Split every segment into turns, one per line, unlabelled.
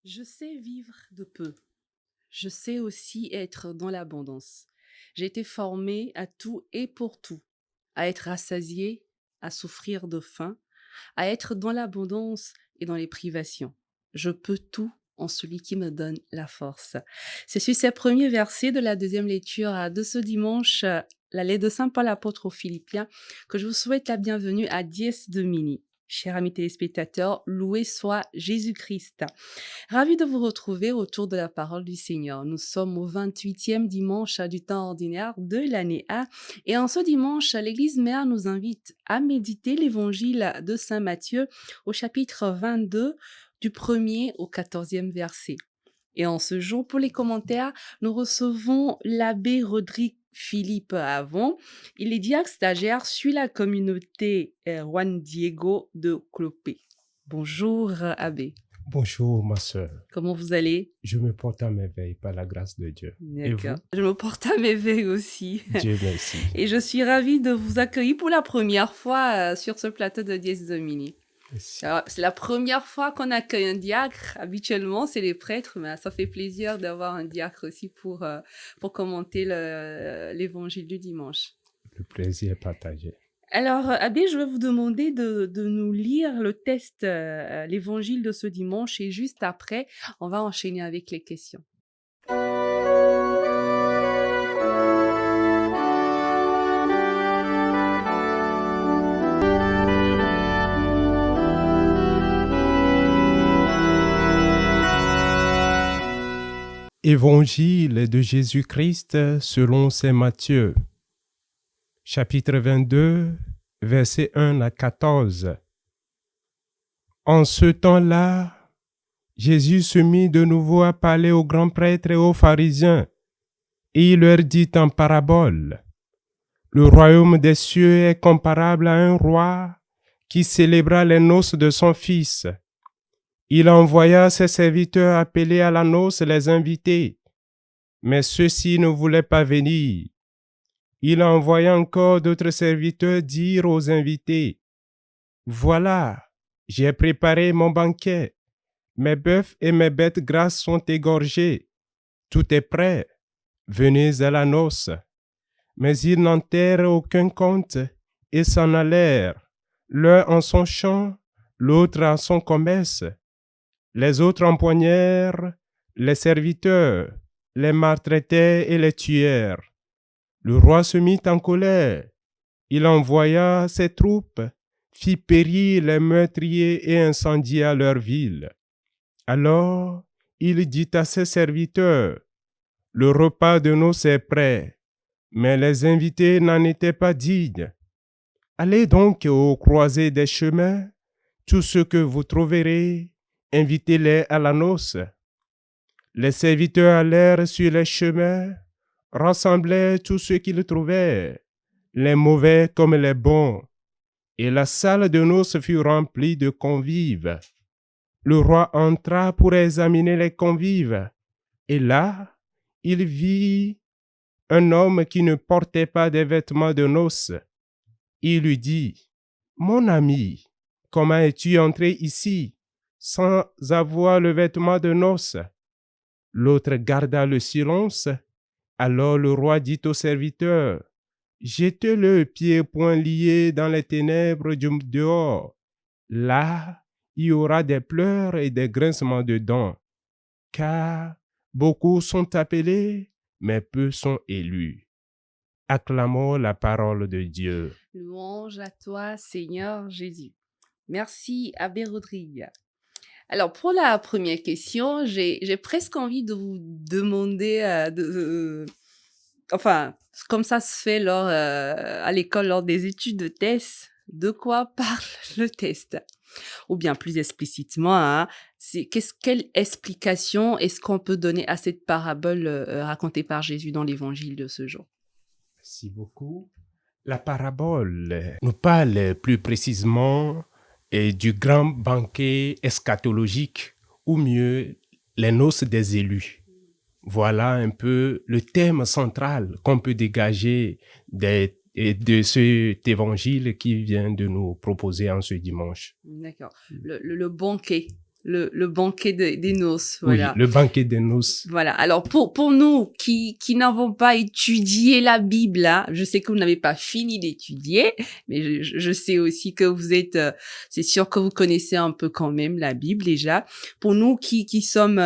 Je sais vivre de peu. Je sais aussi être dans l'abondance. J'ai été formée à tout et pour tout, à être rassasiée, à souffrir de faim, à être dans l'abondance et dans les privations. Je peux tout en celui qui me donne la force. C'est sur ces premiers versets de la deuxième lecture de ce dimanche, la lettre de Saint Paul apôtre aux Philippiens, que je vous souhaite la bienvenue à Dies Domini. Chers amis téléspectateurs, loué soit Jésus-Christ. Ravi de vous retrouver autour de la parole du Seigneur. Nous sommes au 28e dimanche du temps ordinaire de l'année A. Et en ce dimanche, l'Église mère nous invite à méditer l'évangile de Saint Matthieu au chapitre 22 du 1er au 14e verset. Et en ce jour, pour les commentaires, nous recevons l'abbé Rodrigue Philippe Avon. Il est diacre stagiaire sur la communauté Juan Diego de Clopé. Bonjour abbé.
Bonjour, ma sœur.
Comment vous allez?
Je me porte à merveille par la grâce de Dieu. Et vous?
D'accord. Je me porte à merveille aussi.
Dieu merci.
Et je suis ravie de vous accueillir pour la première fois sur ce plateau de Dies Domini.
Merci.
Alors, c'est la première fois qu'on accueille un diacre. Habituellement, c'est les prêtres, mais ça fait plaisir d'avoir un diacre aussi pour commenter l'évangile du dimanche.
Le plaisir est partagé.
Alors, abbé, je vais vous demander de nous lire le texte, l'évangile de ce dimanche, et juste après, on va enchaîner avec les questions.
Évangile de Jésus-Christ selon saint Matthieu, chapitre 22, versets 1 à 14. En ce temps-là, Jésus se mit de nouveau à parler aux grands prêtres et aux pharisiens, et il leur dit en parabole: Le royaume des cieux est comparable à un roi qui célébra les noces de son fils. Il envoya ses serviteurs appeler à la noce les invités, mais ceux-ci ne voulaient pas venir. Il envoya encore d'autres serviteurs dire aux invités: Voilà, j'ai préparé mon banquet, mes bœufs et mes bêtes grasses sont égorgés, tout est prêt, venez à la noce. Mais ils n'en tinrent aucun compte et s'en allèrent, l'un en son champ, l'autre à son commerce. Les autres empoignèrent les serviteurs, les maltraitèrent et les tuèrent. Le roi se mit en colère. Il envoya ses troupes, fit périr les meurtriers et incendia leur ville. Alors il dit à ses serviteurs: Le repas de noces est prêt, mais les invités n'en étaient pas dignes. Allez donc aux croisées des chemins, tous ceux que vous trouverez, invitez-les à la noce. Les serviteurs allèrent sur les chemins, rassemblèrent tous ceux qu'ils trouvèrent, les mauvais comme les bons, et la salle de noces fut remplie de convives. Le roi entra pour examiner les convives, et là, il vit un homme qui ne portait pas de vêtements de noces. Il lui dit: Mon ami, comment es-tu entré ici sans avoir le vêtement de noces? L'autre garda le silence. Alors le roi dit au serviteur: Jetez-le pieds et poings liés dans les ténèbres du dehors. Là, il y aura des pleurs et des grincements de dents, car beaucoup sont appelés, mais peu sont élus. Acclamons la parole de Dieu.
Louange à toi, Seigneur Jésus. Merci, abbé Rodrigue. Alors, pour la première question, j'ai presque envie de vous demander, enfin, comme ça se fait à l'école lors des études de test, de quoi parle le test? Ou bien plus explicitement, hein, quelle explication est-ce qu'on peut donner à cette parabole racontée par Jésus dans l'évangile de ce jour?
Merci beaucoup. La parabole nous parle plus précisément du grand banquet eschatologique, ou mieux, les noces des élus. Voilà un peu le thème central qu'on peut dégager de cet évangile qui vient de nous proposer en ce dimanche.
D'accord. Le banquet. le banquet des noces,
Oui,
voilà.
le banquet des noces.
Voilà. Alors pour nous qui n'avons pas étudié la Bible, là, je sais que vous n'avez pas fini d'étudier, mais je sais aussi que vous êtes, c'est sûr que vous connaissez un peu quand même la Bible déjà. Pour nous qui sommes,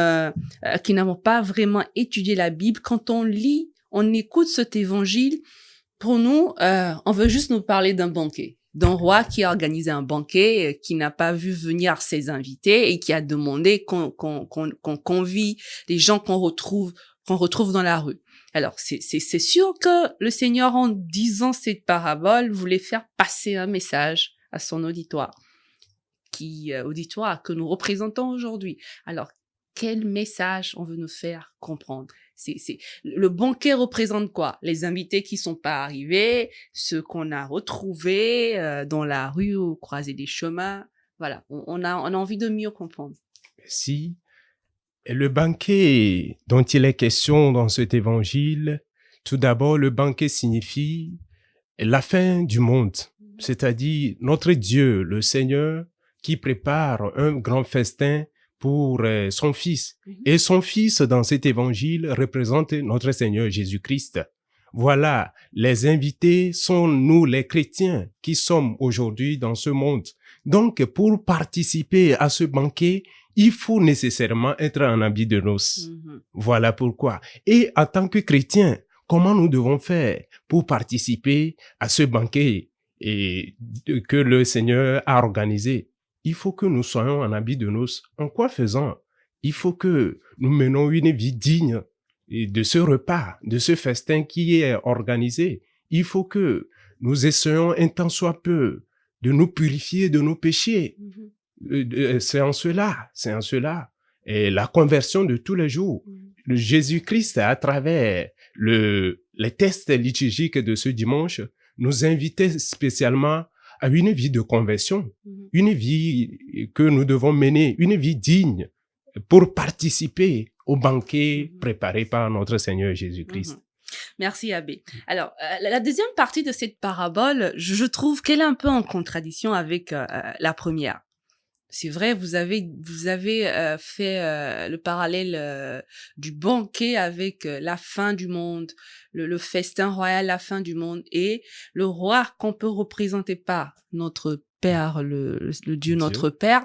qui n'avons pas vraiment étudié la Bible, quand on lit, on écoute cet évangile, pour nous, on veut juste nous parler d'un banquet. D'un roi qui a organisé un banquet, qui n'a pas vu venir ses invités et qui a demandé qu'on convie les gens qu'on retrouve dans la rue. Alors, c'est sûr que le Seigneur, en disant cette parabole, voulait faire passer un message à son auditoire, auditoire que nous représentons aujourd'hui. Alors, quel message on veut nous faire comprendre? Le banquet représente quoi? Les invités qui sont pas arrivés, ceux qu'on a retrouvés dans la rue ou croisés des chemins. Voilà, on a envie de mieux comprendre.
Merci. Et le banquet dont il est question dans cet évangile, tout d'abord, le banquet signifie la fin du monde, c'est-à-dire notre Dieu, le Seigneur, qui prépare un grand festin pour son Fils. Et son Fils, dans cet évangile, représente notre Seigneur Jésus-Christ. Voilà, les invités sont nous, les chrétiens, qui sommes aujourd'hui dans ce monde. Donc, pour participer à ce banquet, il faut nécessairement être en habit de noces. Voilà pourquoi. Et en tant que chrétiens, comment nous devons faire pour participer à ce banquet que le Seigneur a organisé? Il faut que nous soyons en habit de noces. En quoi faisant? Il faut que nous menons une vie digne de ce repas, de ce festin qui est organisé. Il faut que nous essayons un tant soit peu de nous purifier de nos péchés. C'est en cela. Et la conversion de tous les jours. Le Jésus-Christ, à travers les tests liturgiques de ce dimanche, nous invitait spécialement à une vie de conversion, une vie que nous devons mener, une vie digne pour participer au banquet préparé par notre Seigneur Jésus-Christ.
Merci Abbé. Alors, la deuxième partie de cette parabole, je trouve qu'elle est un peu en contradiction avec la première. C'est vrai, vous avez fait le parallèle du banquet avec la fin du monde, le festin royal, la fin du monde, et le roi qu'on peut représenter par notre Père, le Dieu notre Père,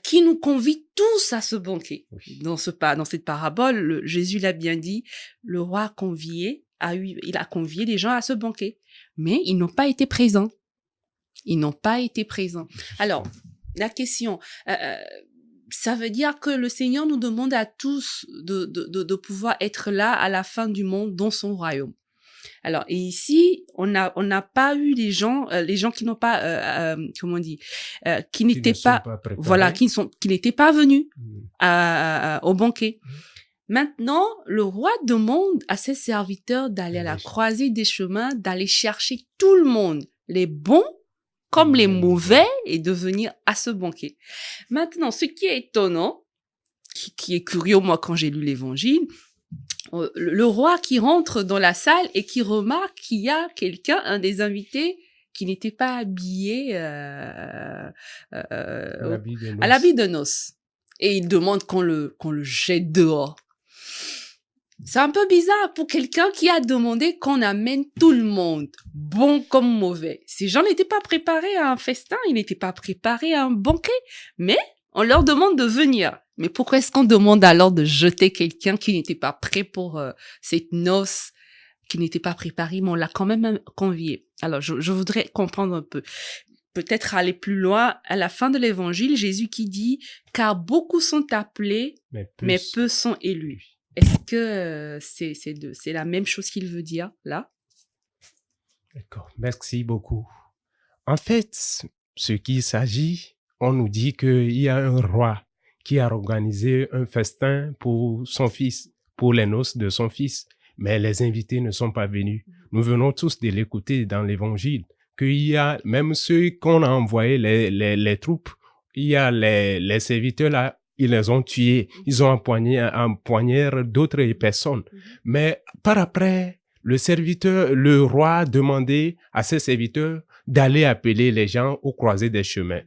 qui nous convie tous à ce banquet. Oui. Dans cette parabole, Jésus l'a bien dit, le roi il a convié les gens à ce banquet, mais ils n'ont pas été présents. Alors, la question, ça veut dire que le Seigneur nous demande à tous de pouvoir être là à la fin du monde dans son royaume. Alors, et ici, on n'a pas eu les gens qui n'ont pas, qui n'étaient pas, voilà, qui n'étaient pas venus au banquet. Maintenant, le roi demande à ses serviteurs d'aller à la croisée des chemins, d'aller chercher tout le monde, les bons comme les mauvais, et de venir à ce banquet. Maintenant, ce qui est étonnant, qui est curieux, moi, quand j'ai lu l'évangile, le roi qui rentre dans la salle et qui remarque qu'il y a un des invités qui n'était pas habillé à l'habit de noces. Et il demande qu'on le jette dehors. C'est un peu bizarre pour quelqu'un qui a demandé qu'on amène tout le monde, bon comme mauvais. Ces gens n'étaient pas préparés à un festin, ils n'étaient pas préparés à un banquet, mais on leur demande de venir. Mais pourquoi est-ce qu'on demande alors de jeter quelqu'un qui n'était pas prêt pour cette noce, qui n'était pas préparé, mais on l'a quand même convié. Alors, je voudrais comprendre un peu. Peut-être aller plus loin. À la fin de l'évangile, Jésus qui dit « Car beaucoup sont appelés, mais peu sont élus ». Est-ce que c'est la même chose qu'il veut dire là?
D'accord, merci beaucoup. En fait, ce qu'il s'agit, on nous dit qu'il y a un roi qui a organisé un festin pour son fils, pour les noces de son fils, mais les invités ne sont pas venus. Nous venons tous de l'écouter dans l'évangile, qu'il y a même ceux qu'on a envoyés, les troupes, il y a les serviteurs là, ils les ont tués, ils ont empoigné d'autres personnes. Mais par après, le roi a demandé à ses serviteurs d'aller appeler les gens au croisé des chemins.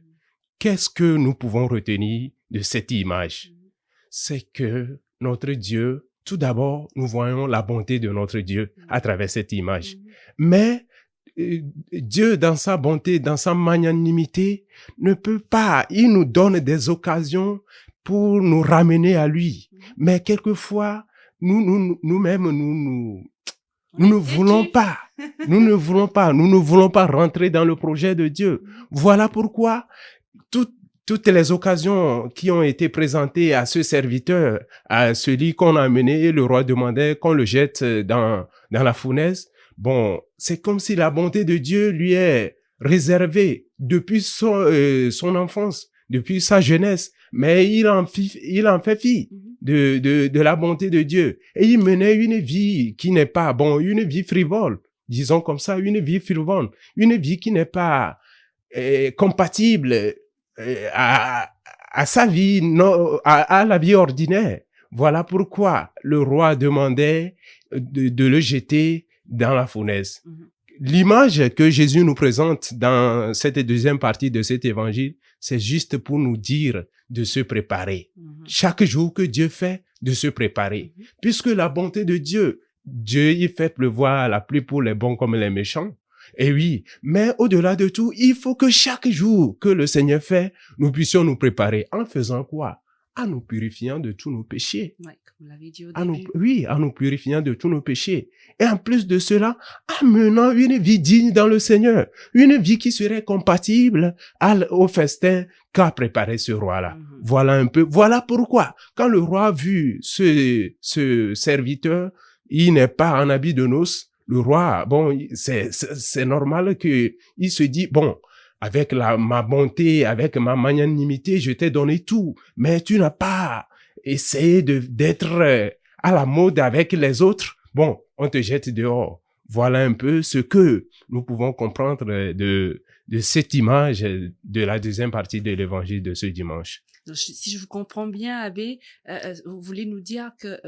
Qu'est-ce que nous pouvons retenir de cette image, c'est que notre Dieu, tout d'abord, nous voyons la bonté de notre Dieu à travers cette image. Mais Dieu, dans sa bonté, dans sa magnanimité, ne peut pas, il nous donne des occasions pour nous ramener à lui. Mais quelquefois, nous-mêmes, nous ne voulons pas. Nous ne voulons pas rentrer dans le projet de Dieu. Voilà pourquoi toutes les occasions qui ont été présentées à ce serviteur, à celui qu'on a amené, et le roi demandait qu'on le jette dans la fournaise. Bon, c'est comme si la bonté de Dieu lui est réservée depuis son enfance, depuis sa jeunesse. Mais il en fait fi de la bonté de Dieu. Et il menait une vie qui n'est pas, une vie frivole. Disons comme ça, une vie frivole. Une vie qui n'est pas compatible à sa vie, à la vie ordinaire. Voilà pourquoi le roi demandait de le jeter dans la fournaise. L'image que Jésus nous présente dans cette deuxième partie de cet évangile, c'est juste pour nous dire de se préparer. Chaque jour que Dieu fait, de se préparer. Puisque la bonté de Dieu, il fait pleuvoir la pluie pour les bons comme les méchants. Et oui, mais au-delà de tout, il faut que chaque jour que le Seigneur fait, nous puissions nous préparer. En faisant quoi? En nous purifiant de tous nos péchés.
Ouais, comme vous l'avez dit au début.
En nous purifiant de tous nos péchés. Et en plus de cela, en menant une vie digne dans le Seigneur. Une vie qui serait compatible au festin qu'a préparé ce roi-là. Voilà pourquoi, quand le roi a vu ce serviteur, il n'est pas en habit de noces. Le roi, c'est normal que il se dit, avec ma bonté, avec ma magnanimité, je t'ai donné tout, mais tu n'as pas essayé d'être à la mode avec les autres. On te jette dehors. Voilà un peu ce que nous pouvons comprendre de cette image de la deuxième partie de l'évangile de ce dimanche.
Donc, si je vous comprends bien, Abbé, vous voulez nous dire que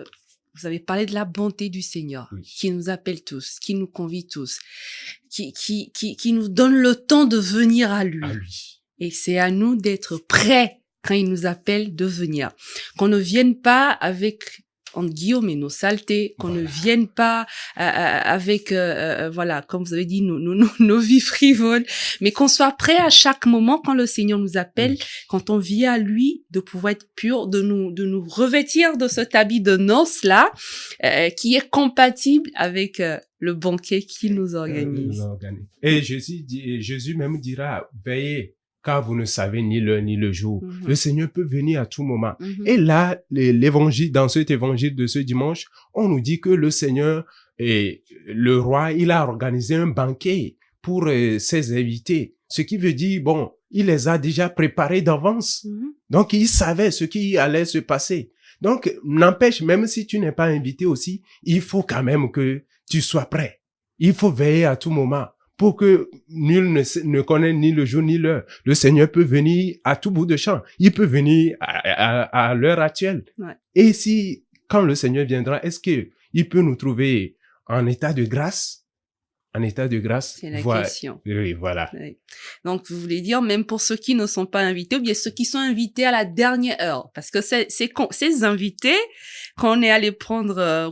vous avez parlé de la bonté du Seigneur, qui nous appelle tous, qui nous convie tous, qui nous donne le temps de venir à lui. Et c'est à nous d'être prêts quand il nous appelle de venir. Qu'on ne vienne pas avec, entre guillemets, nos saletés, qu'on ne vienne pas avec, comme vous avez dit, nos vies frivoles, mais qu'on soit prêt à chaque moment quand le Seigneur nous appelle, quand on vient à lui, de pouvoir être pur, de nous revêtir de cet habit de noces là, qui est compatible avec le banquet qu'il nous organise.
Et Jésus même dira, veillez, car vous ne savez ni l'heure ni le jour. Le Seigneur peut venir à tout moment. Et là, dans cet évangile de ce dimanche, on nous dit que le Seigneur et le roi, il a organisé un banquet pour ses invités. Ce qui veut dire, il les a déjà préparés d'avance. Donc, il savait ce qui allait se passer. Donc, n'empêche, même si tu n'es pas invité aussi, il faut quand même que tu sois prêt. Il faut veiller à tout moment. Pour que nul ne connaisse ni le jour ni l'heure. Le Seigneur peut venir à tout bout de champ. Il peut venir à l'heure actuelle. Et quand le Seigneur viendra, est-ce que il peut nous trouver en état de grâce? En état de grâce?
C'est la question.
Oui, voilà.
Oui. Donc, vous voulez dire, même pour ceux qui ne sont pas invités, ou bien ceux qui sont invités à la dernière heure. Parce que ces invités, quand on est allé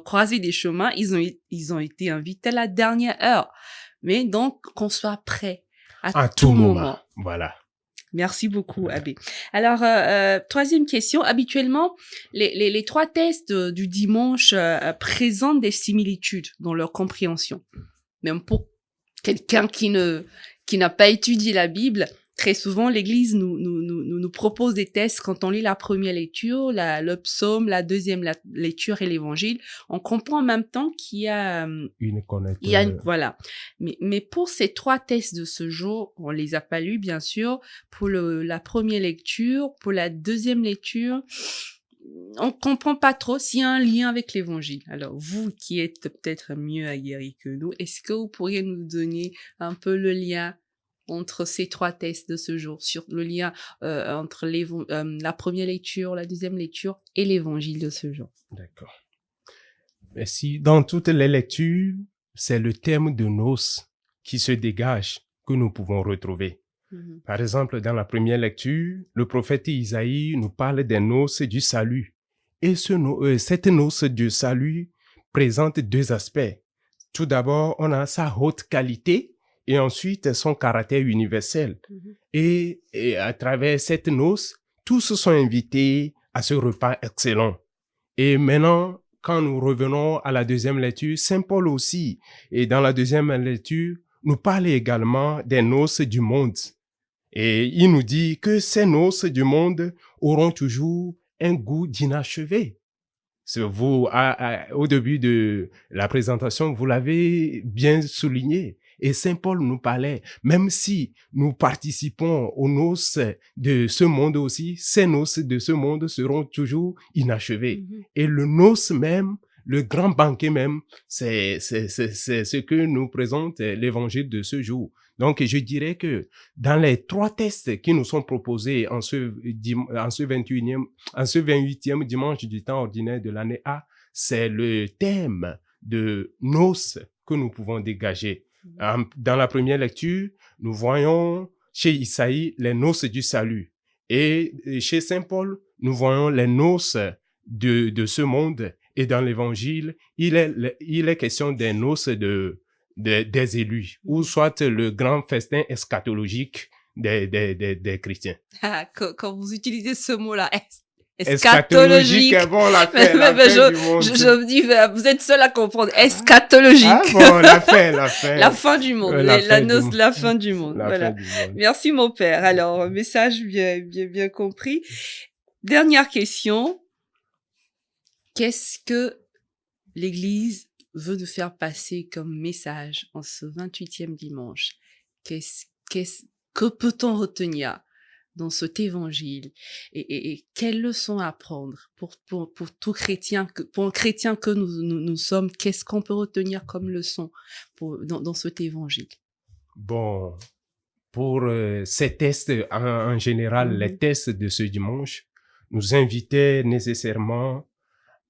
croiser des chemins, ils ont été invités à la dernière heure. Mais donc, qu'on soit prêt à tout moment.
Voilà.
Merci beaucoup, Abbé. Alors, troisième question. Habituellement, les trois tests du dimanche présentent des similitudes dans leur compréhension. Même pour quelqu'un qui n'a pas étudié la Bible, très souvent, l'Église nous propose des tests quand on lit la première lecture, le psaume, la deuxième lecture et l'évangile. On comprend en même temps qu'il y a voilà. Mais pour ces trois tests de ce jour, on les a pas lus, bien sûr. Pour la première lecture, pour la deuxième lecture, on comprend pas trop s'il y a un lien avec l'évangile. Alors, vous qui êtes peut-être mieux aguerris que nous, est-ce que vous pourriez nous donner un peu le lien entre ces trois tests de ce jour, sur le lien entre la première lecture, la deuxième lecture et l'évangile de ce jour?
D'accord. Merci. Dans toutes les lectures, c'est le thème de noces qui se dégage que nous pouvons retrouver. Par exemple, dans la première lecture, le prophète Isaïe nous parle des noces du salut. Et cette noce du salut présente deux aspects. Tout d'abord, on a sa haute qualité et ensuite son caractère universel. Et à travers cette noce, tous sont invités à ce repas excellent. Et maintenant, quand nous revenons à la deuxième lecture, Saint Paul aussi, et dans la deuxième lecture, nous parle également des noces du monde. Et il nous dit que ces noces du monde auront toujours un goût d'inachevé. Vous, au début de la présentation, vous l'avez bien souligné. Et Saint Paul nous parlait, même si nous participons aux noces de ce monde aussi, ces noces de ce monde seront toujours inachevées. Et le noce même, le grand banquet même, c'est ce que nous présente l'évangile de ce jour. Donc, je dirais que dans les trois tests qui nous sont proposés en ce 28e dimanche du temps ordinaire de l'année A, c'est le thème de noces que nous pouvons dégager. Dans la première lecture, nous voyons chez Isaïe les noces du salut. Et chez Saint Paul, nous voyons les noces de ce monde. Et dans l'évangile, il est question des noces des élus, ou soit le grand festin eschatologique des chrétiens.
Quand vous utilisez ce mot-là,
eschatologique. Bon, la fin du monde.
Je me dis, vous êtes seul à comprendre. Eschatologique.
Ah bon, la fin.
La fin du monde. La fin du monde. Voilà. Merci, mon père. Alors, message bien compris. Dernière question. Qu'est-ce que l'Église veut nous faire passer comme message en ce 28e dimanche? Que peut-on retenir dans cet évangile et quelles leçons apprendre pour tout chrétien, pour un chrétien que nous sommes? Qu'est-ce qu'on peut retenir comme leçon dans cet évangile?
Bon, pour ces tests en général, les tests de ce dimanche nous invitaient nécessairement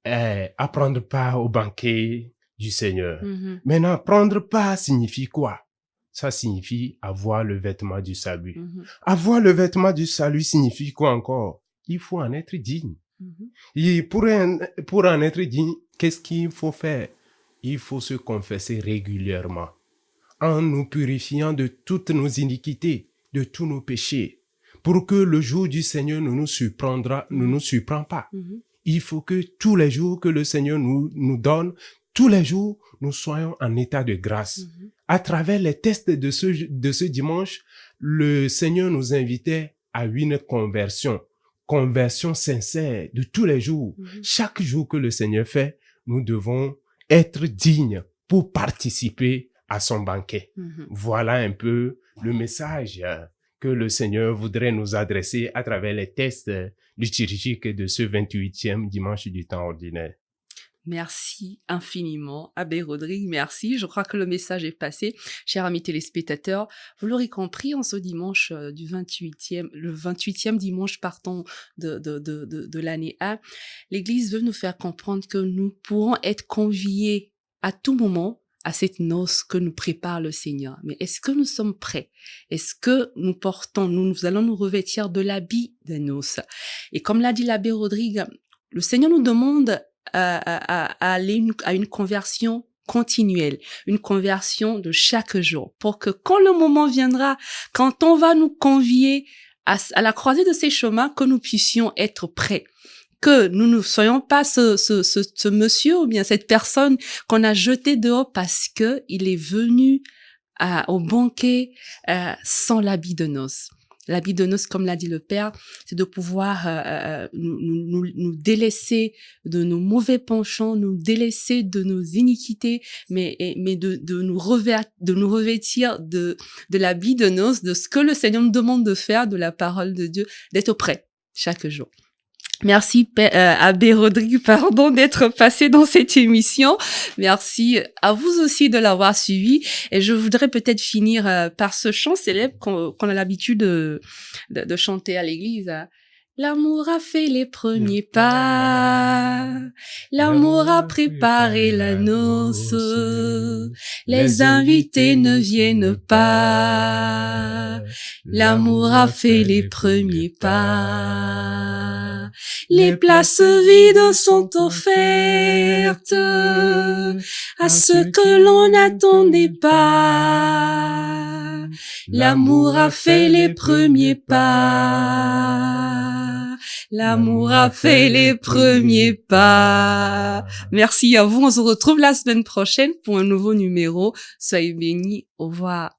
à prendre part au banquet du Seigneur. Maintenant, prendre part signifie quoi? Ça signifie avoir le vêtement du salut. Avoir le vêtement du salut signifie quoi encore? Il faut en être digne. Et pour en être digne, qu'est-ce qu'il faut faire? Il faut se confesser régulièrement, en nous purifiant de toutes nos iniquités, de tous nos péchés, pour que le jour du Seigneur ne nous surprend pas. Il faut que tous les jours que le Seigneur nous donne, tous les jours, nous soyons en état de grâce. À travers les tests de ce dimanche, le Seigneur nous invitait à une conversion sincère de tous les jours. Chaque jour que le Seigneur fait, nous devons être dignes pour participer à son banquet. Voilà un peu le message que le Seigneur voudrait nous adresser à travers les tests liturgiques de ce 28e dimanche du temps ordinaire.
Merci infiniment, Abbé Rodrigue, merci. Je crois que le message est passé. Chers amis téléspectateurs, vous l'aurez compris, en ce dimanche le 28e dimanche de l'année A, l'Église veut nous faire comprendre que nous pourrons être conviés à tout moment à cette noce que nous prépare le Seigneur. Mais est-ce que nous sommes prêts? Est-ce que nous allons nous revêtir de l'habit des noces? Et comme l'a dit l'abbé Rodrigue, le Seigneur nous demande à aller à une conversion continuelle, une conversion de chaque jour, pour que quand le moment viendra, quand on va nous convier à la croisée de ces chemins, que nous puissions être prêts, que nous ne soyons pas ce monsieur ou bien cette personne qu'on a jeté dehors parce que il est venu au banquet sans l'habit de noces. L'habit de noces, comme l'a dit le Père, c'est de pouvoir nous délaisser de nos mauvais penchants, nous délaisser de nos iniquités, mais de nous revêtir de l'habit de noces, de ce que le Seigneur nous demande de faire, de la parole de Dieu, d'être prêt chaque jour. Merci Abbé Rodrigue, d'être passé dans cette émission. Merci à vous aussi de l'avoir suivi. Et je voudrais peut-être finir par ce chant célèbre qu'on a l'habitude de chanter à l'église. L'amour a fait les premiers pas. L'amour a préparé la noce. Les invités ne viennent pas. L'amour a fait les premiers pas. Les places vides sont offertes à ceux que l'on n'attendait pas. L'amour a fait les premiers pas. L'amour a fait les premiers pas. Merci à vous. On se retrouve la semaine prochaine pour un nouveau numéro. Soyez bénis. Au revoir.